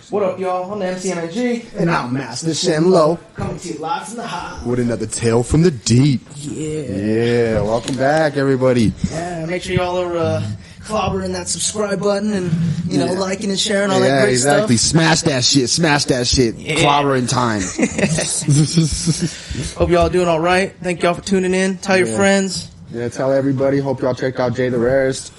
What up, y'all? I'm the MCMNG. And I'm Master Shenlow. Coming to you live from the hot. With another tale from the deep. Yeah, welcome back, everybody. Yeah, make sure y'all are clobbering that subscribe button and, you know, liking and sharing all that great exactly. stuff. Smash that shit. Yeah. Clobbering time. Hope y'all doing all right. Thank y'all for tuning in. Tell your friends. Yeah, tell everybody. Hope y'all checked out Jay the Rarest.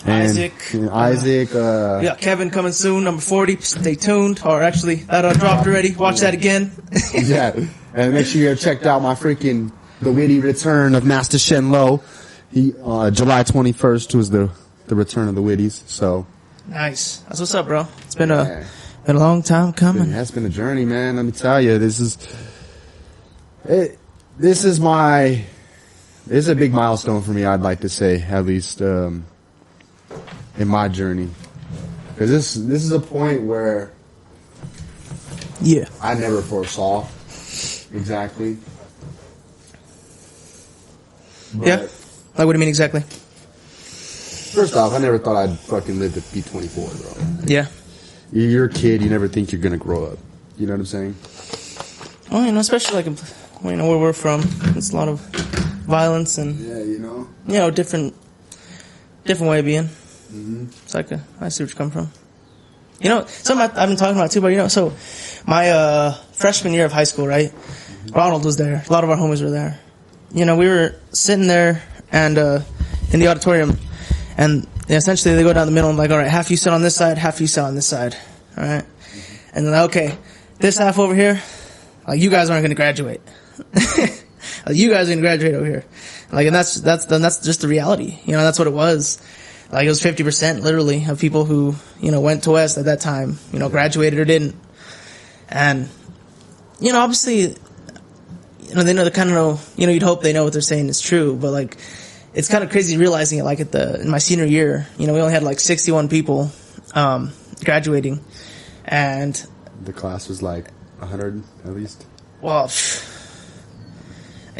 And Isaac. Yeah, Kevin coming soon, number 40. Stay tuned. Or actually, that dropped already. Watch that again. Yeah. And make sure you checked out my freaking The Witty Return of Master Shenlow. July 21st was the return of the Witties. So nice. That's what's up, bro. It's been a long time coming. It's been a journey, man. Let me tell you, this is a big milestone for me. I'd like to say, at least in my journey, because this is a point where I never foresaw exactly. But like what do you mean exactly? First off, I never thought I'd fucking live to be 24, bro. Yeah. You're a kid. You never think you're gonna grow up. You know what I'm saying? Well, you know, especially like, you know, where we're from, it's a lot of violence and different way of being. Mm-hmm. It's like I see where you come from. You know, something I've been talking about too, but you know, so my freshman year of high school, right? Mm-hmm. Ronald was there. A lot of our homies were there. You know, we were sitting there and in the auditorium, and essentially they go down the middle and like, all right, half you sit on this side, half you sit on this side, all right? Mm-hmm. And they're like, okay, this half over here, like, you guys aren't going to graduate. Like, you guys are going to graduate over here. Like, and that's just the reality. You know, that's what it was. Like, it was 50% literally of people who, you know, went to West at that time, you know, graduated or didn't. And, you know, obviously, you know, they know, they kind of know, you know, you'd hope they know what they're saying is true, but like, it's kind of crazy realizing it, like in my senior year, you know, we only had like 61 people, graduating, and the class was like 100 at least. Well,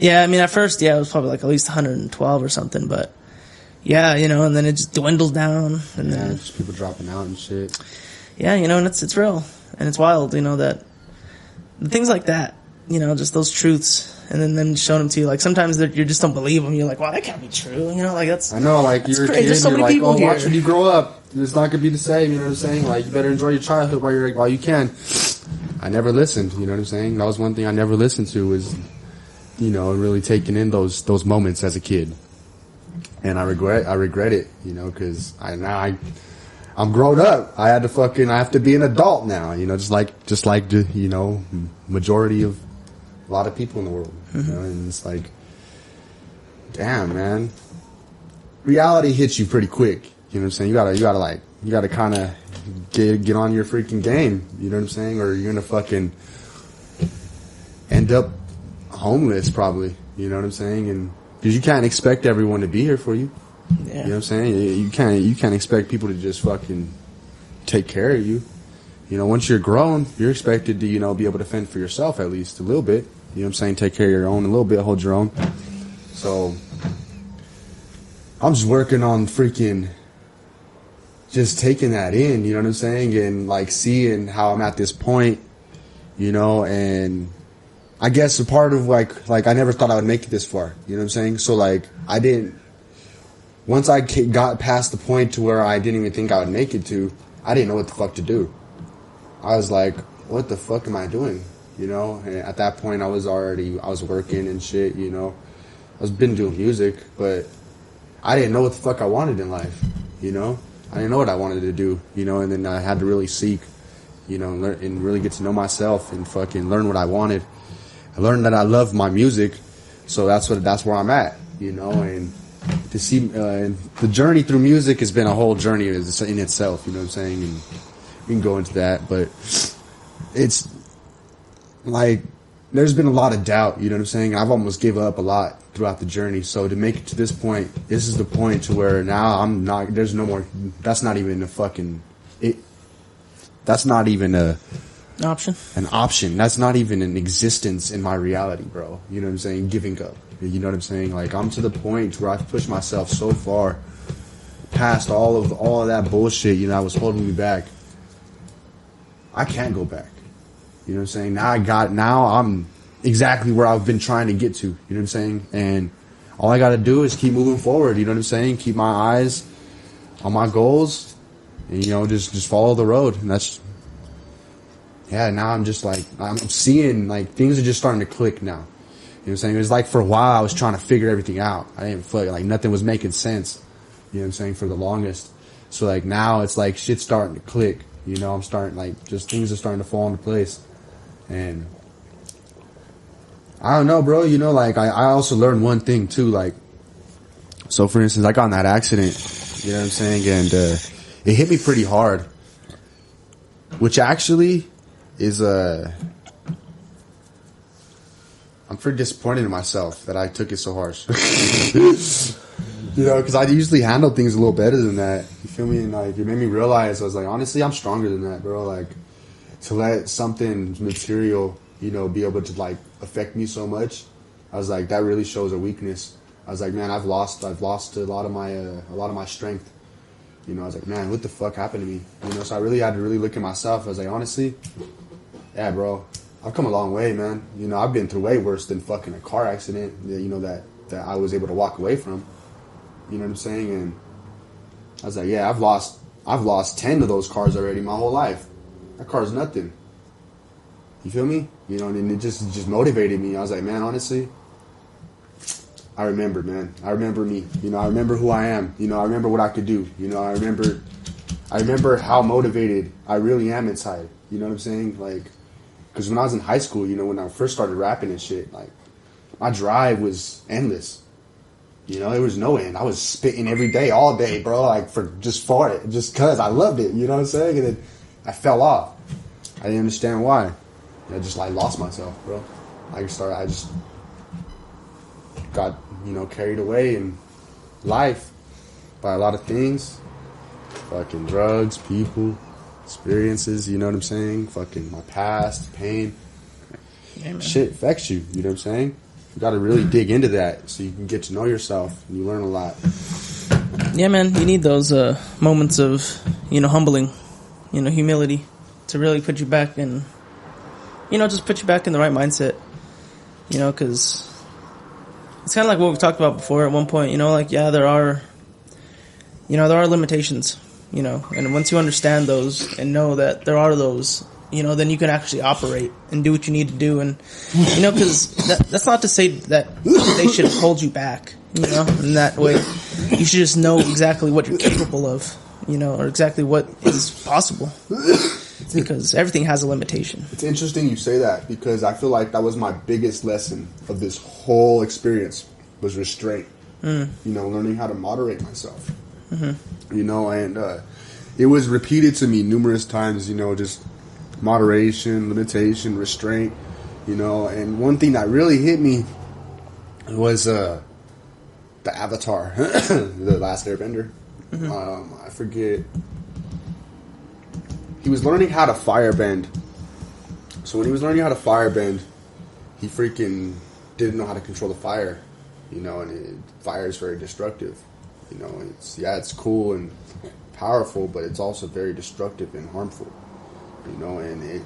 yeah, I mean, at first, it was probably like at least 112 or something, but yeah, you know, and then it just dwindles down, and then just people dropping out and shit. Yeah, you know, and it's real, and it's wild, you know, that things like that, you know, just those truths, and then them showing them to you, like sometimes you just don't believe them. You're like, wow, that can't be true, you know, like that's. I know, like you're a kid, there's so you're many like, people here. watch when you grow up, it's not gonna be the same. You know what I'm saying? Like, you better enjoy your childhood while you can. I never listened. You know what I'm saying? That was one thing I never listened to, was, you know, really taking in those moments as a kid. And I regret it, you know, because I'm grown up. I have to be an adult now, you know, just like the, you know, majority of a lot of people in the world, you know, and it's like, damn, man, reality hits you pretty quick. You know what I'm saying? You gotta kind of get on your freaking game. You know what I'm saying? Or you're gonna fucking end up homeless, probably. You know what I'm saying? And because you can't expect everyone to be here for you. Yeah. You know what I'm saying? You can't expect people to just fucking take care of you. You know, once you're grown, you're expected to, you know, be able to fend for yourself at least a little bit. You know what I'm saying? Take care of your own a little bit, hold your own. So I'm just working on freaking just taking that in, you know what I'm saying? And like seeing how I'm at this point, you know, and I guess a part of like I never thought I would make it this far, you know what I'm saying? So like once I got past the point to where I didn't even think I would make it to, I didn't know what the fuck to do. I was like, what the fuck am I doing? You know, and at that point I was working and shit, you know. I was been doing music, but I didn't know what the fuck I wanted in life, you know. I didn't know what I wanted to do, you know, and then I had to really seek, you know, and really get to know myself and fucking learn what I wanted. I learned that I love my music, so that's where I'm at, you know, and to see the journey through music has been a whole journey in itself, you know what I'm saying, and we can go into that, but it's like there's been a lot of doubt, you know what I'm saying. I've almost given up a lot throughout the journey, so to make it to this point, this is the point to where now there's no more. That's not even a fucking that's not even an option. That's not even an existence in my reality, bro. You know what I'm saying? Giving up. You know what I'm saying? Like, I'm to the point where I've pushed myself so far past all of that bullshit, you know, that was holding me back. I can't go back. You know what I'm saying? Now I'm exactly where I've been trying to get to. You know what I'm saying? And all I got to do is keep moving forward. You know what I'm saying? Keep my eyes on my goals, and, you know, just follow the road. And that's, yeah, now I'm just like, I'm seeing, like, things are just starting to click now. You know what I'm saying? It was like, for a while, I was trying to figure everything out. I didn't feel like nothing was making sense. You know what I'm saying? For the longest. So, like, now it's like shit's starting to click. You know, I'm starting, like, just things are starting to fall into place. And I don't know, bro. You know, like, I also learned one thing, too. Like, so, for instance, I got in that accident. You know what I'm saying? And it hit me pretty hard. Which actually is I'm pretty disappointed in myself that I took it so harsh. You know, because I usually handle things a little better than that. You feel me? And, like, it made me realize, I was like, honestly, I'm stronger than that, bro. Like, to let something material, you know, be able to, like, affect me so much, I was like, that really shows a weakness. I was like, man, I've lost a lot of my strength. You know, I was like, man, what the fuck happened to me? You know, so I really had to really look at myself. I was like, honestly, yeah, bro, I've come a long way, man. You know, I've been through way worse than fucking a car accident, you know, that I was able to walk away from. You know what I'm saying? And I was like, yeah, I've lost 10 of those cars already my whole life. That car's nothing. You feel me? You know, and it just motivated me. I was like, man, honestly, I remember, man. I remember me. You know, I remember who I am. You know, I remember what I could do. You know, I remember how motivated I really am inside. You know what I'm saying? Like, because when I was in high school, you know, when I first started rapping and shit, like, my drive was endless. You know, there was no end. I was spitting every day, all day, bro, like, just cause I loved it. You know what I'm saying? And then I fell off. I didn't understand why. I just, like, lost myself, bro. I just got, you know, carried away in life by a lot of things. Fucking drugs, people, experiences, you know what I'm saying? Fucking my past, pain. Yeah, shit affects you, you know what I'm saying? You gotta really dig into that so you can get to know yourself and you learn a lot. Yeah, man, you need those moments of, you know, humbling, you know, humility to really put you back in, you know, just put you back in the right mindset, you know, because it's kind of like what we talked about before at one point, you know, like, yeah, there are limitations, you know, and once you understand those and know that there are those, you know, then you can actually operate and do what you need to do. And, you know, because that's not to say that they should hold you back, you know, in that way. You should just know exactly what you're capable of, you know, or exactly what is possible. Because everything has a limitation. It's interesting you say that, because I feel like that was my biggest lesson of this whole experience was restraint. You know, learning how to moderate myself. Mm-hmm. You know, and it was repeated to me numerous times, you know, just moderation, limitation, restraint, you know. And one thing that really hit me was the Avatar, The Last Airbender. I forget. He was learning how to firebend. So when he was learning how to firebend, he freaking didn't know how to control the fire, you know. And fire is very destructive, you know. It's cool and powerful, but it's also very destructive and harmful. You know, and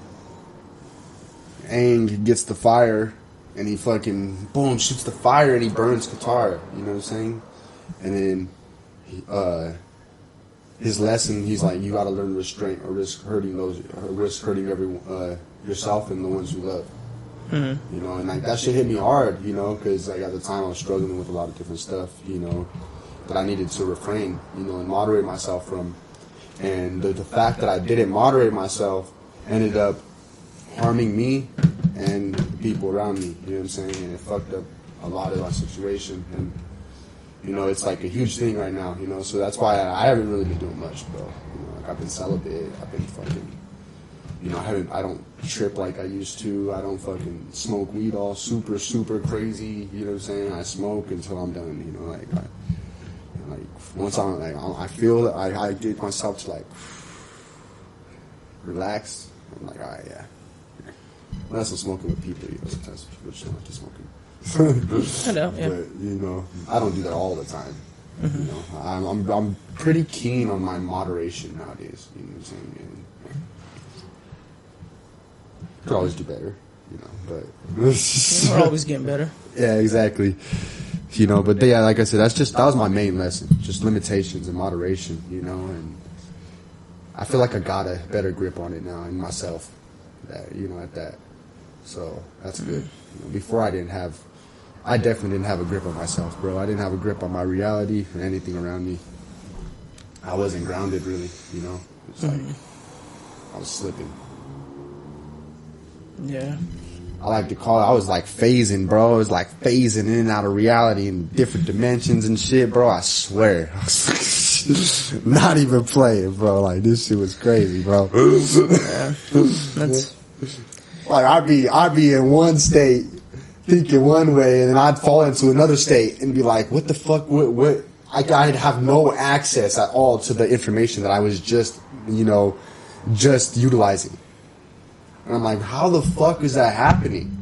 Aang gets the fire, and he fucking, boom, shoots the fire, and he burns Katara, you know what I'm saying? And then, his lesson, he's like, you gotta learn restraint, or risk hurting everyone, yourself and the ones you love. Mm-hmm. You know, and like, that shit hit me hard, you know, because like, at the time I was struggling with a lot of different stuff, you know, that I needed to refrain, you know, and moderate myself from. And the fact that I didn't moderate myself ended up harming me and the people around me, you know what I'm saying? And it fucked up a lot of my situation. And, you know, it's like a huge thing right now, you know? So that's why I haven't really been doing much, bro. You know, like, I've been celibate. I've been fucking, you know, I don't trip like I used to. I don't fucking smoke weed all super, super crazy, you know what I'm saying? I smoke until I'm done, you know, like, once I'm like, I feel that I get myself to like relax. I'm like, all right, yeah. Unless I'm smoking with people, you know, sometimes people just don't like to smoking. I know, yeah. But you know, I don't do that all the time. Mm-hmm. You know, I'm pretty keen on my moderation nowadays. You know what I'm saying? Could always do better, you know, but We're always getting better. yeah, exactly. You know, but yeah, like I said, that was my main lesson, just limitations and moderation, you know, and I feel like I got a better grip on it now in myself, at that. So that's good. You know, before I definitely didn't have a grip on myself, bro. I didn't have a grip on my reality and anything around me. I wasn't grounded, really, you know. It's like I was slipping. Yeah. I like to call it, I was like phasing, bro. I was like phasing in and out of reality in different dimensions and shit, bro. I swear. Not even playing, bro. Like, this shit was crazy, bro. Yeah. That's... Like, I'd be in one state thinking one way, and then I'd fall into another state and be like, what the fuck, what? I'd have no access at all to the information that I was just utilizing. And I'm like, how the fuck is that happening?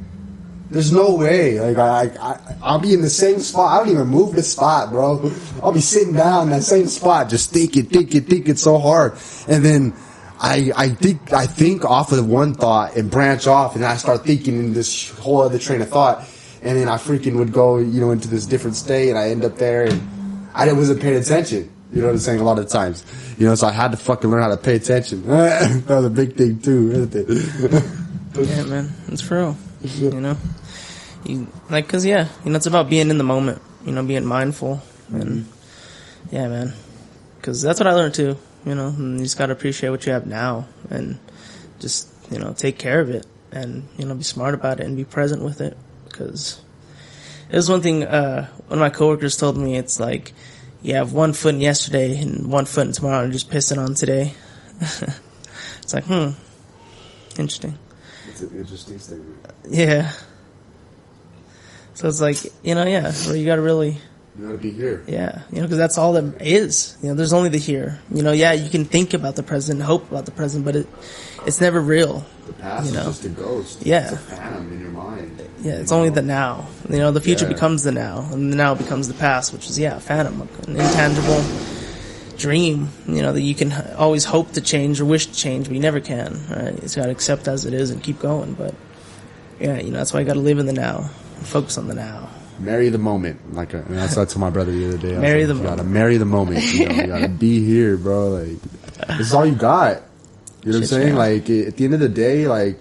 There's no way. Like, I'll be in the same spot. I don't even move the spot, bro. I'll be sitting down in that same spot, just thinking so hard. And then I think off of one thought and branch off, and I start thinking in this whole other train of thought. And then I freaking would go, into this different state, and I end up there, and I wasn't paying attention. You know what I'm saying? A lot of times. So I had to fucking learn how to pay attention. That was a big thing too, isn't it? Yeah, man. It's for real. Cause it's about being in the moment, being mindful. And yeah, man. Cause that's what I learned too, and you just gotta appreciate what you have now and just, take care of it and, be smart about it and be present with it. Cause it was one thing, one of my coworkers told me, it's like, you have 1 foot in yesterday and 1 foot in tomorrow and just pissing on today. It's like, interesting. It's an interesting statement. Yeah. So it's like, where you gotta really... You gotta be here. Yeah, because that's all that is. There's only the here. You can think about the present, hope about the present, but it's never real. The past is just a ghost. Yeah. It's a phantom in your mind. Yeah, it's only the now. The future becomes the now, and the now becomes the past, which is, a phantom, an intangible dream, that you can always hope to change or wish to change, but you never can, right? You gotta accept as it is and keep going, but, that's why you gotta live in the now, and focus on the now. Marry the moment. And that's what I told my brother the other day. Marry the moment. moment. You gotta marry the moment. You gotta be here, bro. Like, this is all you got. You know what I'm saying? Like, at the end of the day, like,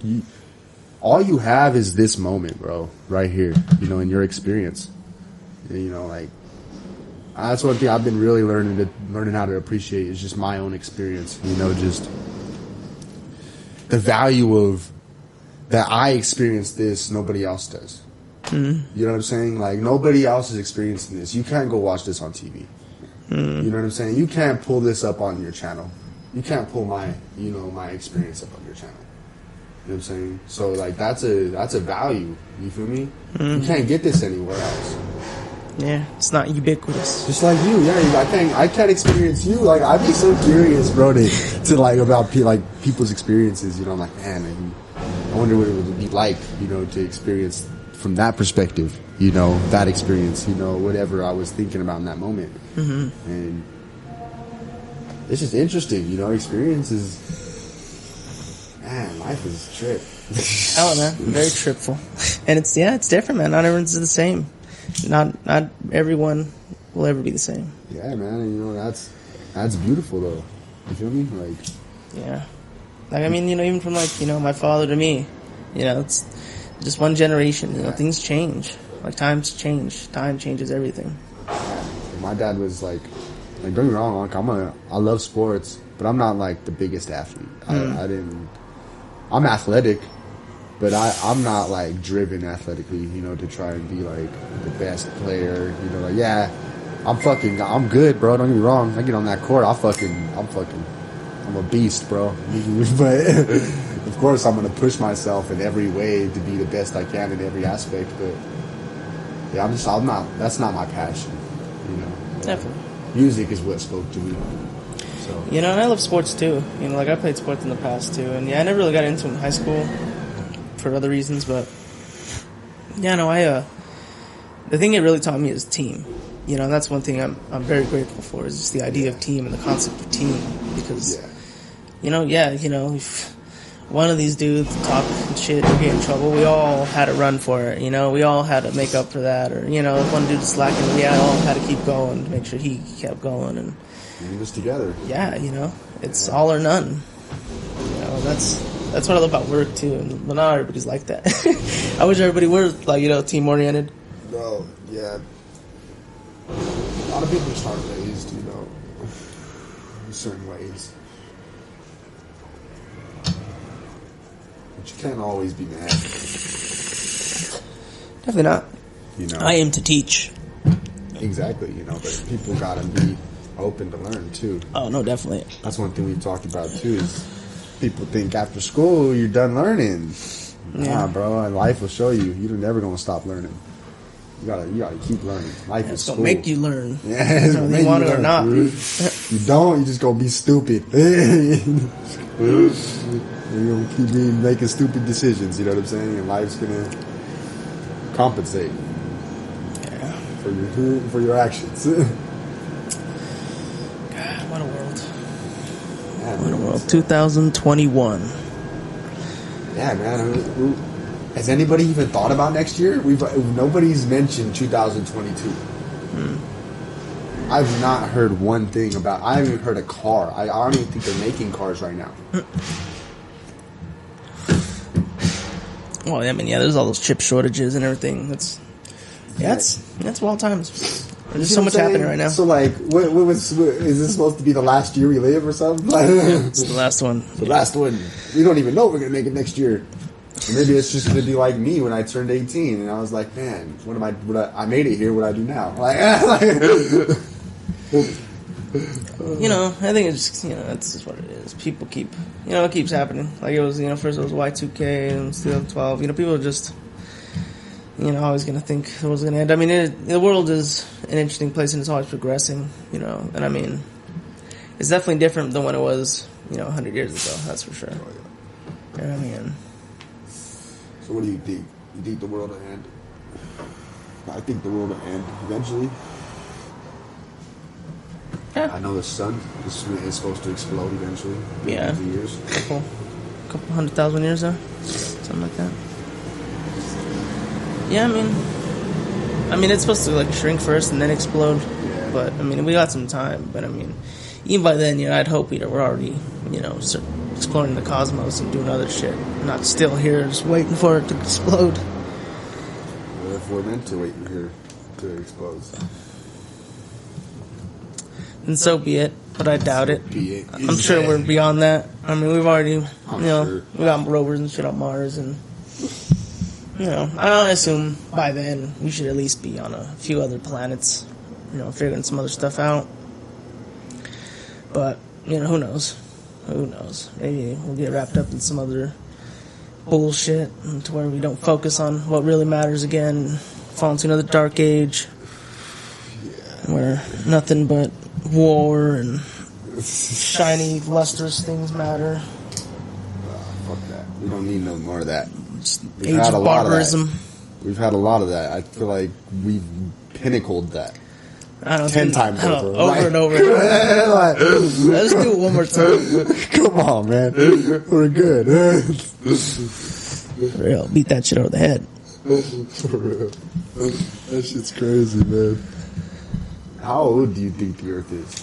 all you have is this moment, bro. Right here. In your experience. Like, that's one thing I've been really learning how to appreciate is just my own experience. Just the value of that I experienced this, nobody else does. Mm-hmm. You know what I'm saying? Like, nobody else is experiencing this. You can't go watch this on TV. You know what I'm saying? You can't pull this up on your channel. You can't pull my experience up on your channel. You know what I'm saying? So, like, that's a value. You feel me? You can't get this anywhere else. Yeah, it's not ubiquitous. Just like you, I can't experience you. Like, I'd be so curious, bro, to like about people's experiences. I'm like, man, I wonder what it would be like, to experience from that perspective, that experience, whatever I was thinking about in that moment. Mm-hmm. And it's just interesting, experiences. Man, life is a trip. Hell, man, very tripful. And it's different, man. Not everyone's the same. Not everyone will ever be the same. Yeah, man, and that's beautiful though. You feel me? Like, yeah. Like, I mean, even from my father to me, it's just one generation. Things change. Like, times change. Time changes everything. My dad was like don't get me wrong, I love sports, but I'm not like the biggest athlete. I'm athletic, but I'm not like driven athletically, to try and be like the best player. I'm good, bro. Don't get me wrong. I get on that court, I'm a beast, bro. But of course, I'm gonna push myself in every way to be the best I can in every aspect. But yeah, that's not my passion. Definitely. Music is what spoke to me. So. And I love sports too. I played sports in the past too, and I never really got into it in high school for other reasons. But the thing it really taught me is team. And that's one thing I'm very grateful for is just the idea of team and the concept of team because, one of these dudes talk shit or get in trouble, we all had to run for it, you know? We all had to make up for that. Or, you know, if one dude is slacking, we all had to keep going to make sure he kept going. And do this together. yeah, you know, it's all or none. You know, that's what I love about work, too. But not everybody's like that. I wish everybody were, like, you know, team-oriented. No, yeah. A lot of people just aren't raised, you know, in certain ways. But you can't always be mad. Definitely not. You know. I aim to teach. Exactly, you know, but people gotta be open to learn too. Oh, no, definitely. That's one thing we talked about too is people think after school you're done learning. Yeah. Nah, bro, and life will show you. You're never gonna stop learning. You gotta keep learning. Life is It's school. gonna make you learn. Yeah, it's Whether make you want you it or learn, not. dude. You don't, you just gonna be stupid. You're gonna keep making stupid decisions, you know what I'm saying? And life's gonna compensate Yeah. for your actions. God, what a world. Yeah, What a man. world. 2021. Yeah, man. Has anybody even thought about next year? Nobody's mentioned 2022. I've not heard one thing about. I haven't even heard a car. I don't even think they're making cars right now. Well, I mean, yeah, there's all those chip shortages and everything. That's wild times. There's You so know much what I'm happening saying? right now. So, like, is this supposed to be the last year we live or something? It's the last one. The last one. We don't even know if we're gonna make it next year. Or maybe it's just gonna be like me when I turned 18 and I was like, man, I made it here. What do I do now? Like, You know, I think it's just, you know, that's just what it is. People keep, you know, it keeps happening. Like it was, you know, first it was Y2K and still 12. You know, people are just, you know, always going to think it was going to end. I mean, the world is an interesting place and it's always progressing, you know, and I mean, it's definitely different than when it was, you know, 100 years ago, that's for sure. You know what I mean? So what do you think? You think the world will end? I think the world will end eventually. Yeah. I know the sun is supposed to explode eventually. Yeah. Millions of years. Couple 100,000 years there, something like that. Yeah, I mean, it's supposed to like shrink first and then explode. Yeah. But I mean, we got some time. But I mean, even by then, you know, I'd hope we're already, you know, exploring the cosmos and doing other shit, not still here just waiting for it to explode. What if we're meant to wait here to explode? And so be it. But I doubt it. Be it. I'm sure we're beyond that. I mean, we've already, you know, sure. we got rovers and shit on Mars, and you know, I assume by then we should at least be on a few other planets, you know, figuring some other stuff out. But you know, who knows? Who knows? Maybe we'll get wrapped up in some other bullshit to where we don't focus on what really matters again, fall into another dark age where nothing but war and shiny, lustrous things matter. Fuck that. We don't need no more of that. Age of barbarism. We've had a lot of that. I feel like we've pinnacled that. I don't 10 think- times I don't- over. over and over. Like, Let's do it one more time. come on, man. We're good. For real. Beat that shit over the head. For real. That shit's crazy, man. How old do you think the Earth is?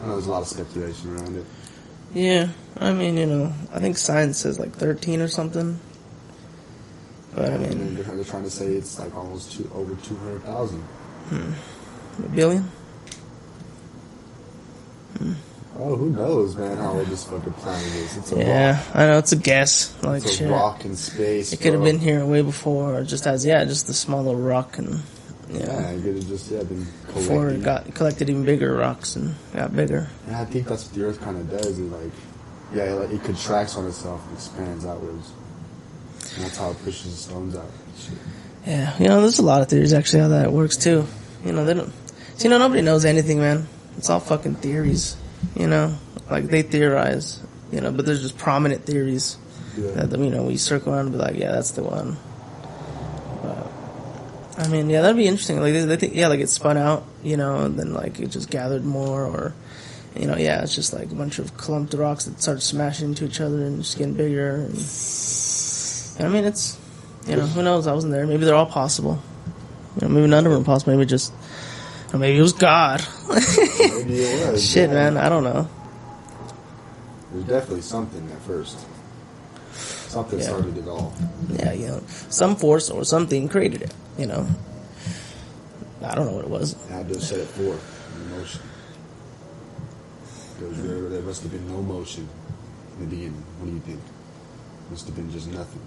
I know there's a lot of speculation around it. Yeah. I mean, you know, I think science says like 13 or something. But I mean, They're trying to say it's like almost over 200,000. a billion? Oh, who knows, man, how old this fucking planet is. It's a Yeah. rock. I know, it's a guess. Like It's a shit. rock in space. It could have bro. been here way before, or just as, just a small little rock, and, Yeah, it could have just been before collecting. it got collected even bigger rocks and got bigger. Yeah, I think that's what the Earth kind of does. It contracts on itself and expands outwards. And that's how it pushes the stones out. Shit. Yeah, you know, there's a lot of theories actually how that works too. You know, they don't. So, you know, nobody knows anything, man. It's all fucking theories. You know, like they theorize. You know, but there's just prominent theories Yeah. that, you know, we circle around and be like, yeah, that's the one. But I mean, yeah, that'd be interesting. Like they think, yeah, like it spun out, you know, and then like it just gathered more, or Yeah, it's just like a bunch of clumped rocks that start smashing into each other and just getting bigger. And I mean, it's, who knows? I wasn't there. Maybe they're all possible. Maybe none of them are possible. Maybe just, or maybe it was God. Maybe it was. Shit, man, I don't know. There's definitely something at first. Something started it all. Yeah, some force or something created it, I don't know what it was. It had to set it forth in motion. There must have been no motion in the beginning. What do you think? Must have been just nothing.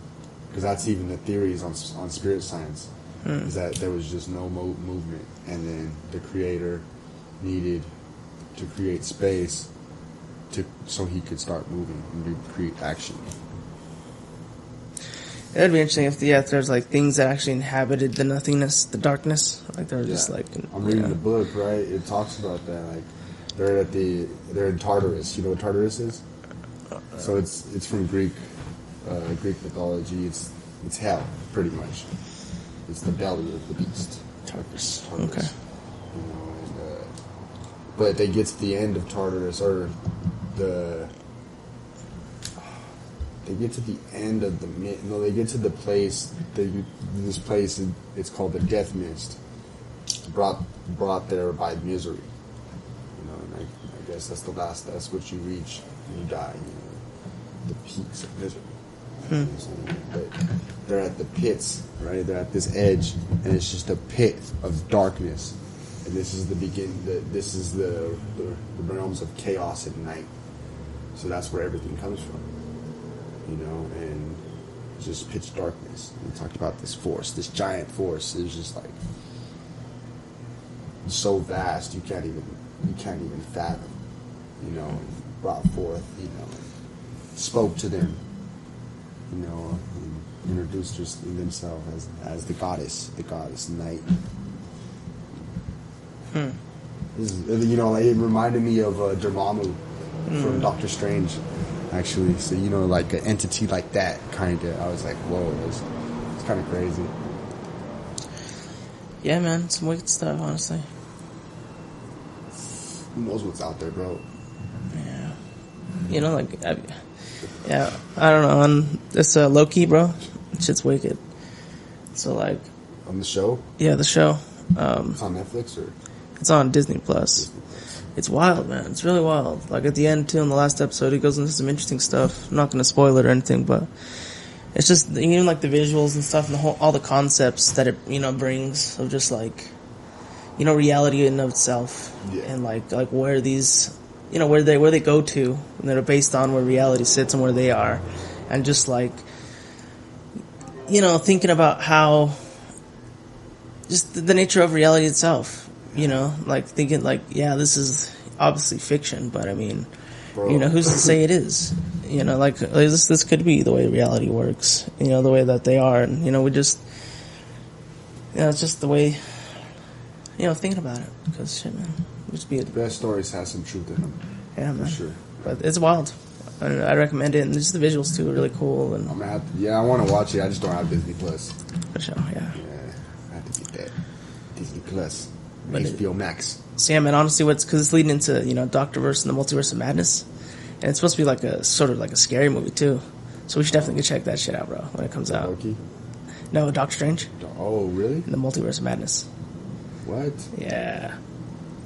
Because that's even the theories on spirit science. Is that there was just no movement. And then the creator needed to create space so he could start moving and create action. It would be interesting if there's like things that actually inhabited the nothingness, the darkness. Like they're just like. I'm reading the book, right? It talks about that. Like they're in Tartarus. You know what Tartarus is? So it's from Greek mythology. It's hell, pretty much. It's the belly of the beast. Tartarus. Tartarus. Okay. But they get to the end of Tartarus, or they get to the end of they get to the place. This place, it's called the Death Mist. Brought there by misery. And I guess that's the last. That's what you reach when you die. The peaks of misery. But they're at the pits, right? They're at this edge, and it's just a pit of darkness. And this is the This is the realms of chaos at night. So that's where everything comes from. And it's just pitch darkness. We talked about this force, this giant force. It's just like so vast you can't even fathom. And brought forth, spoke to them, and introduced themselves as the goddess night. This is, it reminded me of Dormammu from Doctor Strange. Actually, so like an entity like that, kind of. I was like, whoa, it's kind of crazy. Yeah, man, some wicked stuff, honestly. Who knows what's out there, bro? Yeah, I don't know. On this Loki, bro, shit's wicked. So like, on the show? Yeah, the show. It's on Netflix or? It's on Disney Plus. It's wild, man. It's really wild. Like at the end, too, in the last episode, he goes into some interesting stuff. I'm not going to spoil it or anything, but it's just even like the visuals and stuff, and all the concepts that it brings of just like reality in and of itself, and like where these where they go to, and they're based on where reality sits and where they are, and just like thinking about how just the nature of reality itself. Like thinking like, this is obviously fiction, but I mean, who's to say it is? Like this could be the way reality works. The way that they are, and we just, it's just the way, thinking about it. Because shit, man, just be the best stories have some truth in them. Yeah, man. For sure. But it's wild. I recommend it, and just the visuals too are really cool. And I want to watch it. I just don't have Disney Plus. For sure, yeah. Yeah, I have to get that Disney Plus. HBO Max. So yeah, man, honestly, because it's leading into, Doctorverse and the Multiverse of Madness. And it's supposed to be like a sort of like a scary movie, too. So we should definitely go check that shit out, bro, when it comes out. Loki? No, Doctor Strange. Oh, really? And the Multiverse of Madness. What? Yeah.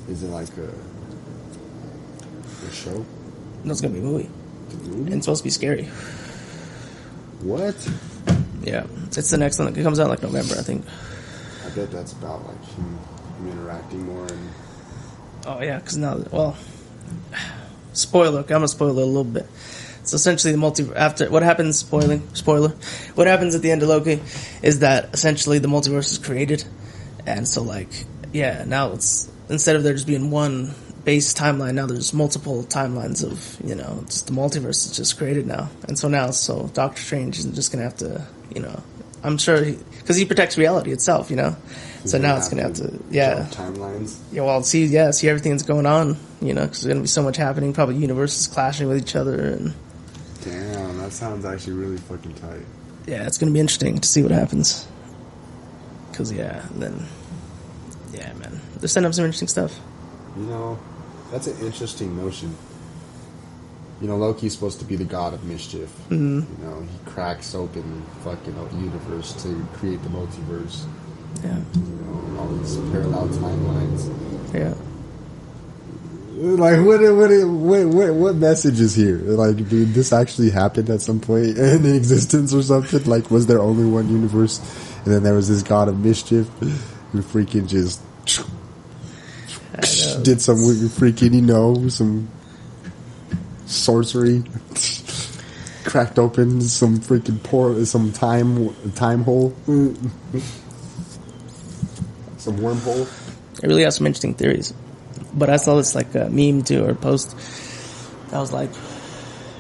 Is it like a show? No, it's going to be a movie. It's a movie? And it's supposed to be scary. What? Yeah. It's the next one that comes out like November, I think. I bet that's about like him interacting more and... Oh, yeah, because now, spoiler, okay, I'm going to spoil it a little bit. So essentially what happens, spoiler, what happens at the end of Loki is that essentially the multiverse is created. And so now it's, instead of there just being one base timeline, now there's multiple timelines of, just the multiverse is just created now. And so now, Doctor Strange is just going to have to, I'm sure, because he protects reality itself, So now it's going to have to, timelines. Yeah, well, see everything that's going on, because there's going to be so much happening. Probably universes clashing with each other. And damn, that sounds actually really fucking tight. Yeah, it's going to be interesting to see what happens. Because, man, they're setting up some interesting stuff. That's an interesting notion. You know, Loki's supposed to be the god of mischief. Mm-hmm. You know, he cracks open fucking the universe to create the multiverse. Yeah. You know, all these parallel timelines. Yeah. Like, what message is here? Like, dude, this actually happened at some point in existence or something? Like, was there only one universe? And then there was this god of mischief who freaking just did some freaking, you know, some sorcery, cracked open some freaking some time hole, some wormhole. It really has some interesting theories. But I saw this like a meme too, or a post that was like,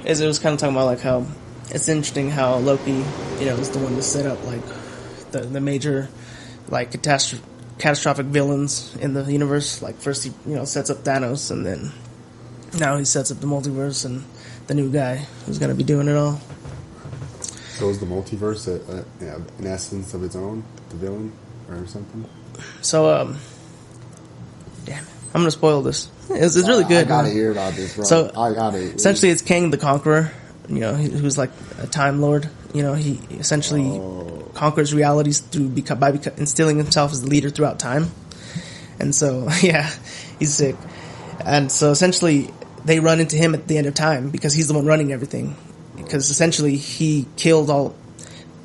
it was kind of talking about like how it's interesting how Loki, you know, is the one to set up like the major like catastrophic villains in the universe. Like first he, you know, sets up Thanos, and then now he sets up the multiverse and the new guy who's gonna be doing it all. So is the multiverse an essence of its own, the villain or something? So damn it. I'm gonna spoil this. It's really good. I gotta man. hear about this, bro. So I gotta. Essentially, it's Kang the Conqueror. You know, who's like a Time Lord. You know, he essentially conquers realities by instilling himself as the leader throughout time. And so, yeah, he's sick. And so, essentially, they run into him at the end of time because he's the one running everything. Because essentially, he killed all.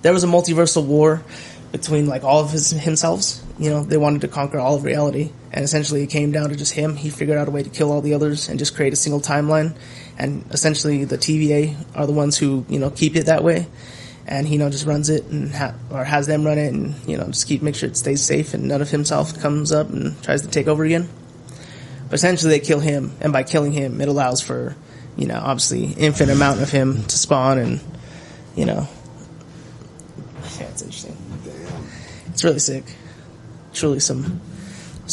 There was a multiversal war between like all of himselves. You know, they wanted to conquer all of reality, and essentially it came down to just him. He figured out a way to kill all the others and just create a single timeline. And essentially, the TVA are the ones who, you know, keep it that way, and he, you know, just runs it and or has them run it, and, you know, just make sure it stays safe and none of himself comes up and tries to take over again. But essentially, they kill him, and by killing him, it allows for, you know, obviously infinite amount of him to spawn, and, you know, yeah, it's interesting. Damn. It's really sick. Truly some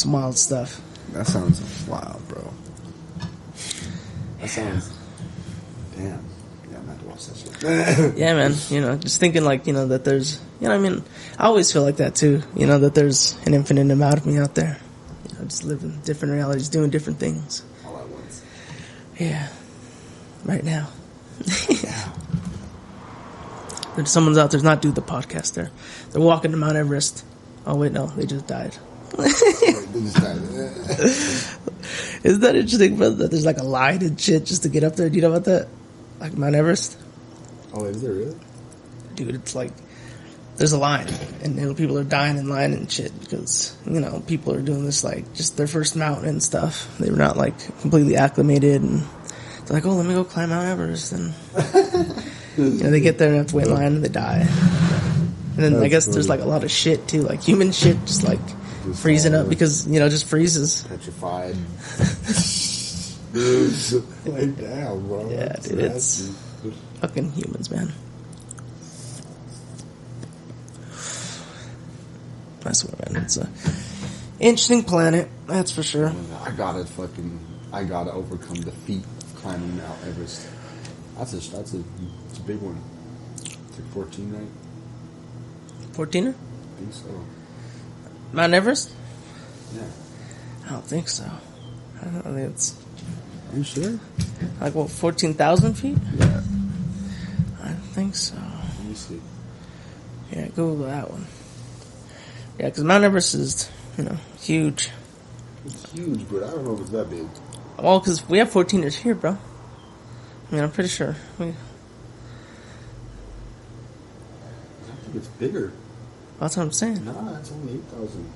wild stuff. That sounds wild, bro. That sounds. Damn. Yeah, I'm gonna have to watch that shit. Yeah, man. You know, just thinking like, you know, that there's, you know, I mean, I always feel like that too. You know, that there's an infinite amount of me out there. You know, just living different realities, doing different things. All at once. Yeah. Right now. There's someone's out there's not doing the podcast there. They're walking to Mount Everest. Oh wait, no, they just died. Isn't that interesting, brother? That there's like a line and shit just to get up there. Do you know about that? Like Mount Everest? Oh, is there really? Dude, it's like there's a line, and, you know, people are dying in line and shit because, you know, people are doing this like just their first mountain and stuff. They were not like completely acclimated, and they're like, oh, let me go climb Mount Everest, and you know, they get there and have to wait in line and they die. And then I guess there's like a lot of shit too, like human shit, just like freezing up because, you know, just freezes. Petrified. Like, damn, bro. Yeah, dude, it's fucking humans, man. I swear, man, it's a interesting planet, that's for sure. I gotta overcome the feat of climbing Mount Everest. It's a big one. It's like 14, right? 14er? I think so. Mount Everest? Yeah. I don't think so. I think it's Are you sure? like, what, 14,000 feet? Yeah. I don't think so. Let me see. Yeah, Google that one. Yeah, because Mount Everest is, you know, huge. It's huge, but I don't know if it's that big. Well, because we have 14ers here, bro. I mean, I'm pretty sure. I think it's bigger. That's what I'm saying. Nah, it's only 8,000.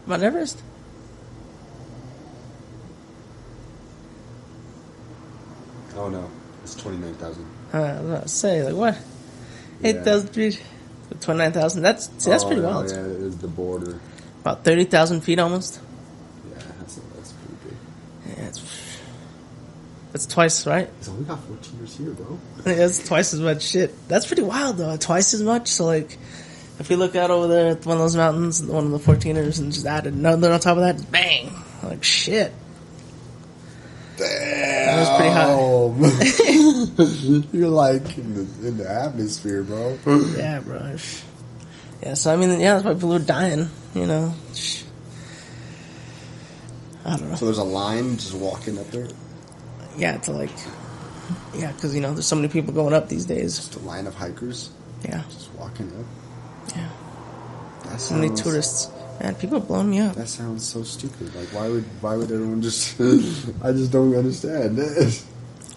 Mount Everest? Oh no, it's 29,000. I was about to say, like, what? Yeah. 8,000 feet? 29,000? That's pretty wild. Yeah, it is the border. About 30,000 feet almost? Yeah, that's pretty big. Yeah, it's twice, right? So we got 14 years here, bro. Yeah, it's twice as much shit. That's pretty wild, though. Twice as much. So, like, if you look out over there at one of those mountains, one of the 14ers, and just add another on top of that, bang! Like, shit. Damn. That was pretty high. You're like in the atmosphere, bro. Yeah, bro. Yeah, so, I mean, yeah, that's why people are dying, you know. I don't know. So there's a line just walking up there? Yeah, because there's so many people going up these days. Just a line of hikers Yeah, just walking up? yeah. That So many sounds- tourists. Man, people are blowing me up. That sounds so stupid. Like, why would everyone just... I just don't understand.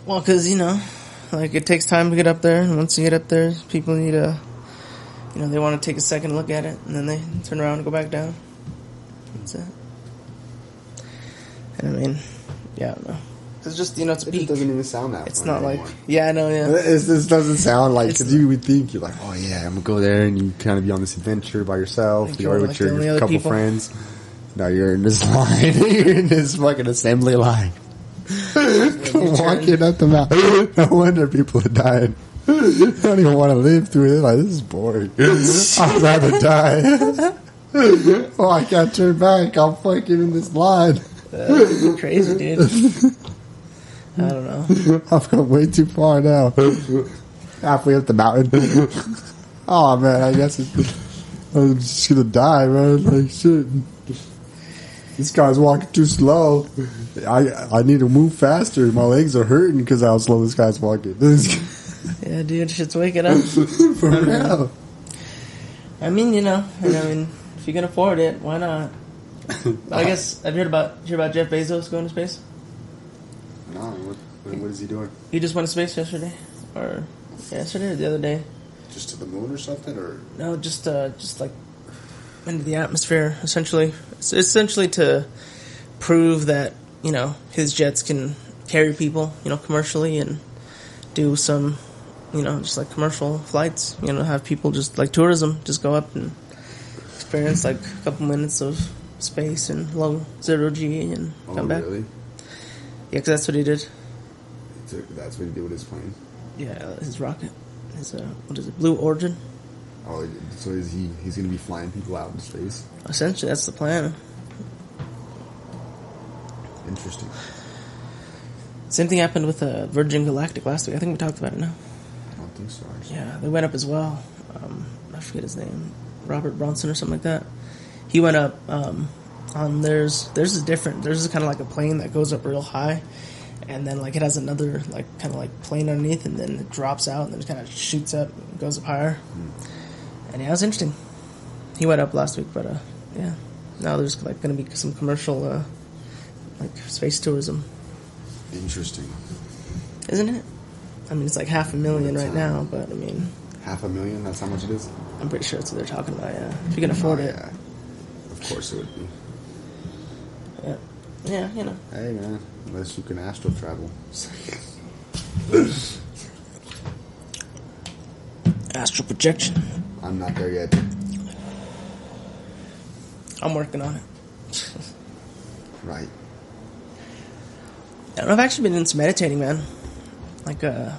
Well, because, it takes time to get up there, and once you get up there, people need to, they want to take a second look at it, and then they turn around and go back down. That's it. And I mean, yeah, I don't know. It's just, it's a It peak. just doesn't even sound that It's fun not anymore. like, yeah, I know, yeah. This doesn't sound like, It's because you would think, you're like, oh yeah, I'm going to go there, and you kind of be on this adventure by yourself, Like or you're with like the only your other couple people. friends. No, you're in this line. You're in this fucking assembly line. Walking up the mountain. No wonder people are dying. I don't even want to live through it. Like, this is boring. I'd rather die. Oh, I can't turn back. I'm fucking in this line. Crazy, dude. I don't know. I've gone way too far now. Halfway up the mountain. Oh man, I guess I'm just gonna die, man. Like shit. This guy's walking too slow. I need to move faster. My legs are hurting because how slow this guy's walking. Yeah, dude, shit's waking up. For real. I mean, if you can afford it, why not? I guess, have you heard about Jeff Bezos going to space? No, what is he doing? He just went to space yesterday. Or yesterday or the other day. Just to the moon or something, or No, just like into the atmosphere, essentially. It's essentially to prove that, his jets can carry people, commercially and do some, just like commercial flights, have people just like tourism, just go up and experience like a couple minutes of space and low 0 G and come back. really? Yeah, because that's what he did. That's what he did with his plane. Yeah, his rocket. His, what is it, Blue Origin? Oh, so he's gonna be flying people out into space? Essentially, that's the plan. Interesting. Same thing happened with Virgin Galactic last week. I think we talked about it now. I don't think so, actually. Yeah, they went up as well. I forget his name. Robert Bronson or something like that. He went up on theirs. Theirs is different. Theirs is kind of like a plane that goes up real high. And then, like, it has another, like, kind of like plane underneath, and then it drops out, and then it kind of shoots up and goes up higher. And yeah, it was interesting. He went up last week, but, yeah. Now there's, like, going to be some commercial, like, space tourism. Interesting. Isn't it? I mean, it's like $500,000 right now, but, I mean... $500,000? That's how much it is? I'm pretty sure that's what they're talking about, yeah. If you can afford it. Yeah. Of course it would be. Yeah. Yeah, Hey, man. Unless you can astral travel. Astral projection. I'm not there yet. I'm working on it. Right. I don't know, I've actually been doing some meditating, man. Like, I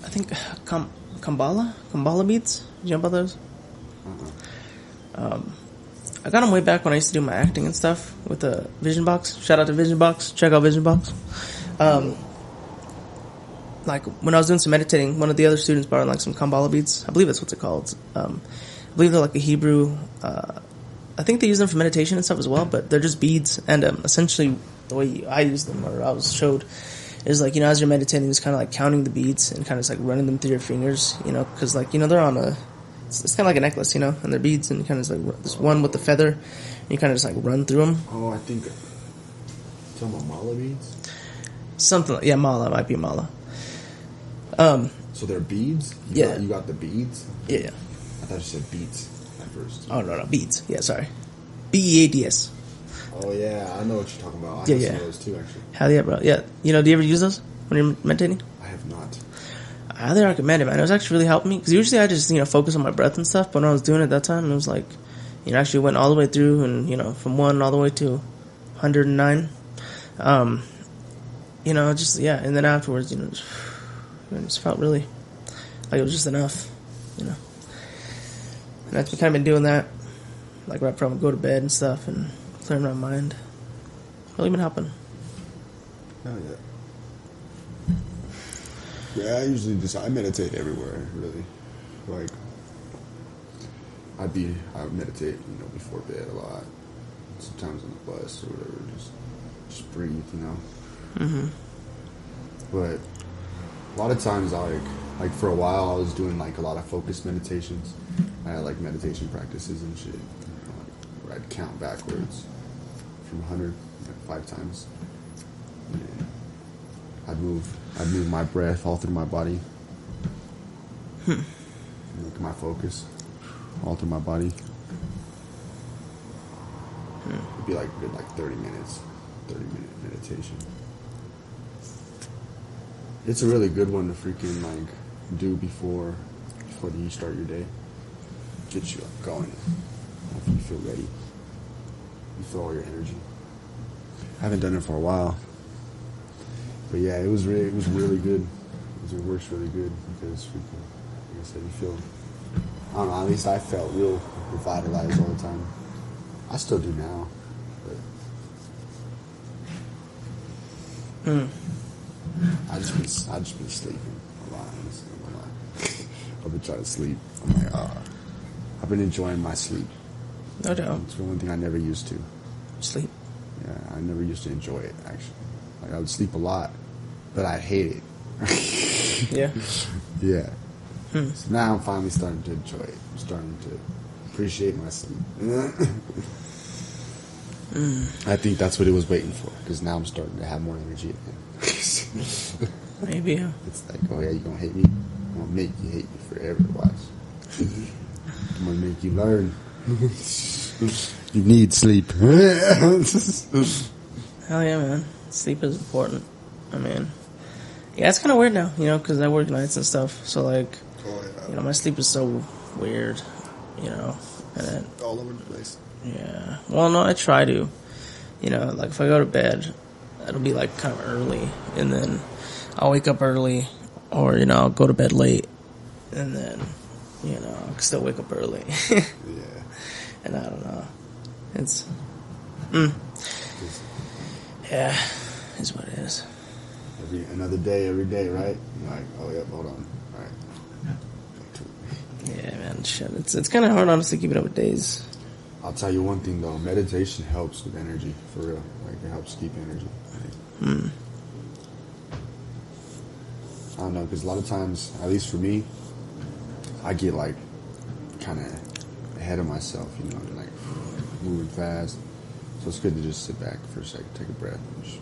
think Kambala beats. Did you know about those? I got them way back when I used to do my acting and stuff with the Vision Box. Shout out to Vision Box. Check out Vision Box. Like, when I was doing some meditating, one of the other students brought in, like, some Kambala beads. I believe that's what they're called. I believe they're like a Hebrew... I think they use them for meditation and stuff as well, but they're just beads. And essentially, the way I use them, or I was showed, is like, as you're meditating, just kind of like counting the beads and kind of just like running them through your fingers, because like, they're on a... It's kind of like a necklace, and they're beads, and you kind of just like... This one with the feather, and you kind of just like run through them. Oh, I think... Talking about mala beads? Something like... Yeah, mala. Might be mala. So they're beads? Yeah. You got the beads? Yeah. I thought you said beats at first. Oh, no, beads. Yeah, sorry. BEADS. Oh, yeah. I know what you're talking about. I Yeah, have yeah. some of those too, actually. Hell yeah, bro. Yeah. Do you ever use those when you're meditating? I have not. I highly recommend it, man. It was actually really helping me, because usually I just, focus on my breath and stuff, but when I was doing it that time, it was like, actually went all the way through, and, from 1 all the way to 109. Just, yeah, and then afterwards, it just felt really like it was just enough, And I've kind of been doing that, like right before I go to bed and stuff, and clearing my mind. Really been helping. Oh, yeah. Yeah, I usually I meditate everywhere, really. Like, I would meditate, before bed a lot. sometimes on the bus or whatever, just breathe, you know. Mm-hmm. But a lot of times, like for a while, I was doing like a lot of focused meditations. I had like meditation practices and shit, you know, like, where I'd count backwards from 100 like 5 times. And I'd move my breath all through my body. Make my focus all through my body. It'd be like good, like 30 minutes, 30-minute meditation. It's a really good one to freaking like do before you start your day. Get you up going. After you feel ready, you feel all your energy. I haven't done it for a while, but yeah, it was really good. It works really good because freaking, like I said, you feel. I don't know. At least I felt real revitalized all the time. I still do now, but I just been sleeping a lot. I've been trying to sleep. I'm like, I've been enjoying my sleep. No doubt. It's the one thing I never used to. Sleep. Yeah, I never used to enjoy it actually. Like I would sleep a lot, but I hate it. Yeah. Yeah. So now I'm finally starting to enjoy it. I'm starting to appreciate my sleep. I think that's what it was waiting for, because now I'm starting to have more energy again. Maybe. Yeah. It's like, oh yeah, you gonna hate me? I'm gonna make you hate me forever. Watch. I'm gonna make you learn. You need sleep. Hell yeah, man. Sleep is important. I mean, yeah, it's kind of weird now, you know, because I work nights and stuff. So, like, you know, my sleep is so weird, you know. And then, all over the place. yeah. Well, no, I try to. You know, like, if I go to bed, it'll be, like, kind of early. And then I'll wake up early. Or, you know, I'll go to bed late. And then, you know, I'll still wake up early. Yeah. And I don't know. It's... Yeah, is what it is. Another day, every day, right? You're like, oh yeah, hold on. All right. Yeah, man, shit. It's kind of hard, honestly, keeping up with days. I'll tell you one thing though, meditation helps with energy, for real. Like it helps keep energy. I don't know, because a lot of times, at least for me, I get like kind of ahead of myself, you know, like moving fast. So it's good to just sit back for a second, take a breath, and just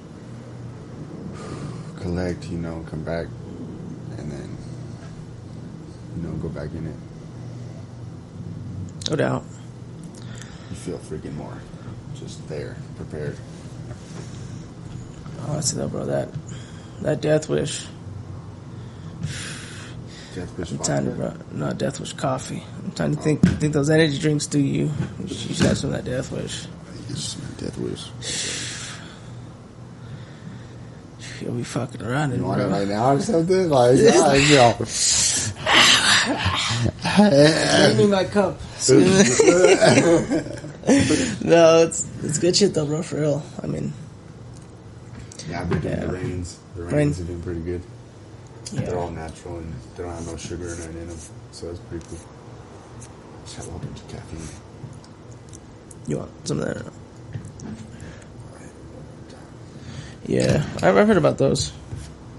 collect, you know, come back, and then, you know, go back in it. No doubt. You feel freaking more just there, prepared. Oh, I see that, bro. That Death Wish. Death Wish I'm telling you, vodka. bro. No, Death Wish coffee. I'm trying to think those energy drinks do you. You should have some of that Death Wish. It's Death Wish. You'll be fucking around in You want it bro. right now or something? Like, yo. Give me my cup. No, it's good shit though, bro. For real. I mean, Yeah, I've been doing Yeah. the rains. The Rain. rains have been pretty good. yeah. They're all natural and they don't have no sugar or nothing in them. So that's pretty cool. Just have a whole bunch of caffeine. You want some of that? Yeah, I've heard about those.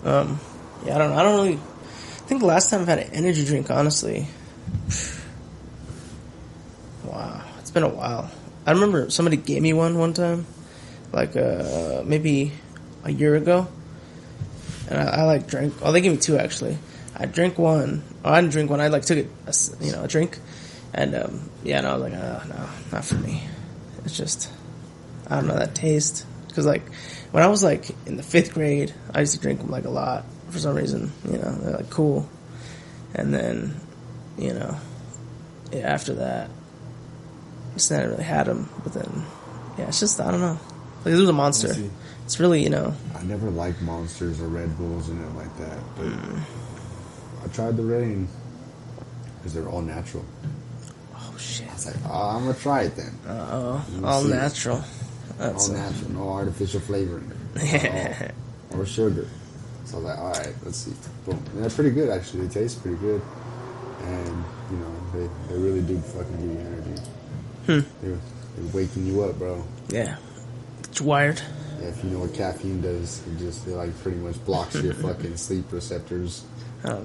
Yeah, I don't know. I don't really. I think the last time I've had an energy drink, honestly. Wow, it's been a while. I remember somebody gave me one time, like maybe a year ago, and I like drank. Oh, they gave me two actually. I drank one. Oh, I didn't drink one. I like took a drink, and yeah, and I was like, oh, no, not for me. It's just I don't know that taste because like when I was like in the 5th grade, I used to drink them like a lot for some reason. You know, they're like cool, and then you know, yeah, after that. Just never really had them, but then, yeah, it's just, I don't know. Like, it was a Monster. See. It's really, you know. I never liked Monsters or Red Bulls and it like that. But I tried the Rain because they're all natural. Oh, shit. I was like, I'm going to try it then. Uh-oh. Let me All see. natural. That's All natural, no artificial flavoring. at all. Or sugar. So I was like, all right, let's see. Boom. And they're pretty good, actually. They taste pretty good. And, you know, they really do fucking give you energy. They They're waking you up, bro. Yeah. It's wired. Yeah, if you know what caffeine does, it like pretty much blocks your fucking sleep receptors. Oh,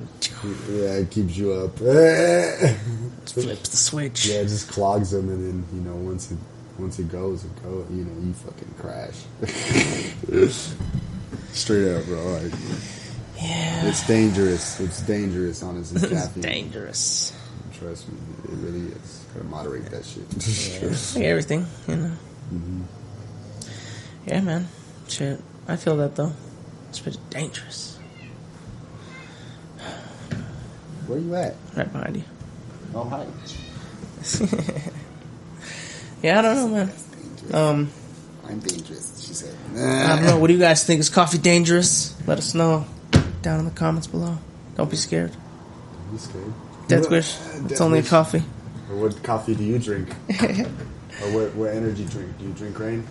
Yeah, it keeps you up. flips the switch. Yeah, it just clogs them, and then once it goes, you fucking crash. Straight up, bro. Like, Yeah. it's dangerous. It's dangerous, honestly. It's Caffeine. dangerous. Trust me, it really is. Gotta moderate that shit. Yeah. Like everything, you know. Yeah, man. Shit. I feel that though. It's pretty dangerous. Where you at? Right behind you. Oh, hi. Yeah, I don't know, man. I'm dangerous, she said. I don't know. What do you guys think? Is coffee dangerous? Let us know down in the comments below. Don't be scared. You scared? Death wish. It's only a coffee. Or what coffee do you drink? Or what energy drink? Do you drink rain?